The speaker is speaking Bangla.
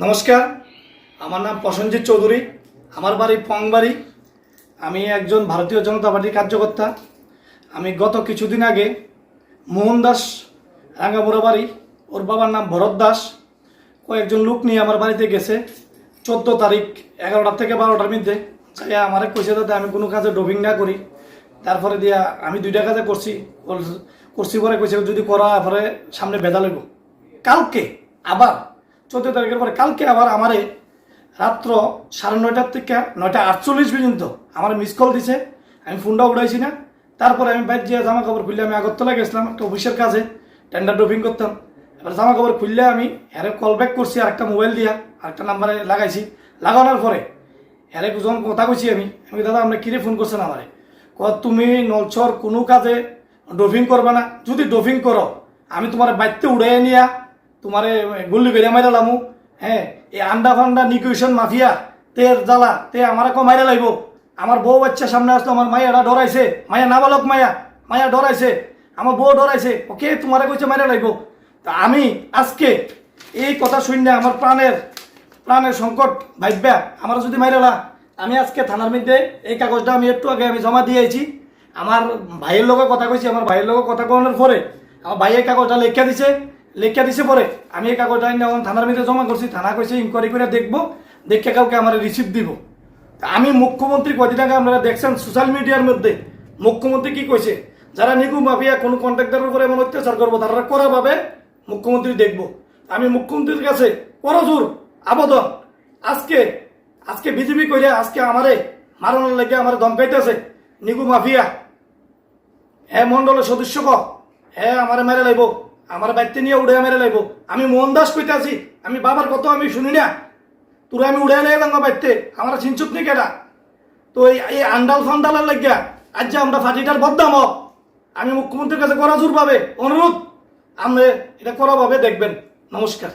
নমস্কার, আমার নাম প্রসেনজিৎ চৌধুরী। আমার বাড়ি পংবাড়ি। আমি একজন ভারতীয় জনতা পার্টির কার্যকর্তা। আমি গত কিছুদিন আগে মোহন দাস রাঙ্গামুড়া বাড়ি, ওর বাবার নাম ভরত দাস, কয়েকজন লোক নিয়ে আমার বাড়িতে গেছে 14 তারিখ 11টা থেকে 12টার মধ্যে। আমার কইছে যাতে আমি কোনো কাজে ডোপিং না করি। তারপরে দিয়া আমি 2টা কাজে করছি পরে কইছে যদি করা পরে সামনে বেদা লইব। কালকে আবার 14 তারিখের পরে কালকে আবার আমারে রাত্র 9:30 থেকে 9:48 পর্যন্ত আমার মিস কল দিছে। আমি ফোনটা উঠাইছি না। তারপরে আমি বাইরে গিয়ে জামা কাপড় খুললে আমি আগরতলা গেছিলাম একটা অফিসের কাজে, টেন্ডার ড্রপিং করতাম। এবার জামা কাপড় খুললে আমি এরে কল ব্যাক করছি আর একটা মোবাইল দিয়া আরেকটা নাম্বারে লাগাইছি। লাগানোর পরে এরে দুজন কথা কইছি আমি দাদা আপনি কিরে ফোন করছেন আমারে? তুমি নলছর কোনো কাজে ড্রপিং করবে না, যদি ড্রপিং করো আমি তোমার বাইতে উড়াই নিয়া তোমারে গুল্লি বেড়ে মাইরা লামু। হ্যাঁ, এই আন্ডা ফান্ডা নিকুয়েশন মাফিয়া তের জ্বালা তে আমার মাইরা লাগব। আমার বউ বাচ্চা সামনে আসলো, আমার মাইয়াটা ডরাইছে, মায়া নাবালক মায়া ডরাইছে, আমার বউ ডরাইছে, ওকে তোমারে কইছে মাইরা লাগব। তা আমি আজকে এই কথা শুনে আমার প্রাণের সংকট ভাববা আমার যদি মাইরালা, আমি আজকে থানার মধ্যে এই কাগজটা আমি একটু আগে আমি জমা দিয়েছি। আমার ভাইয়ের লোক কথা কইছি, আমার ভাইয়ের লোক কথা কওয়ানোর পরে আমার ভাইয়ের কাগজটা লেখা দিছে পরে আমি এই কাগজটা এখন থানার মধ্যে জমা করছি। থানা কইছে ইনকোয়ারি করে দেখবো, দেখে কাউকে আমার রিসিপ্ট দিব। আমি মুখ্যমন্ত্রী কদিন আগে আপনারা দেখছেন সোশ্যাল মিডিয়ার মধ্যে মুখ্যমন্ত্রী কি কইছে, যারা নিগু মাফিয়া কোনো কন্ট্রাক্টরের উপরে এমন অত্যাচার করবো তারা করাভাবে মুখ্যমন্ত্রী দেখবো। আমি মুখ্যমন্ত্রীর কাছে করজোর আবেদন, আজকে বিজেপি কইরা আজকে আমারে মারানোর লাগে আমার ধমকাইতেছে নিগু মাফিয়া। হ্যাঁ মন্ডলের সদস্য হ্যাঁ আমারে মেরে লাইব, আমার বাড়িতে নিয়ে উড়ে মেরে লাইব। আমি মোহন দাস কইতে আছি, আমি বাবার কত আমি শুনি না, তোরা আমি উড়ে লাইলাম বাড়িতে, আমার চিনচুপ নি কেটা। তো এই আন্ডাল ফান্ডালের লাগিয়া আজ যে আমরা ফাটিটার বদনাম, আমি মুখ্যমন্ত্রীর কাছে করা জোর পাবে অনুরোধ, আপনি এটা করা ভাবে দেখবেন। নমস্কার।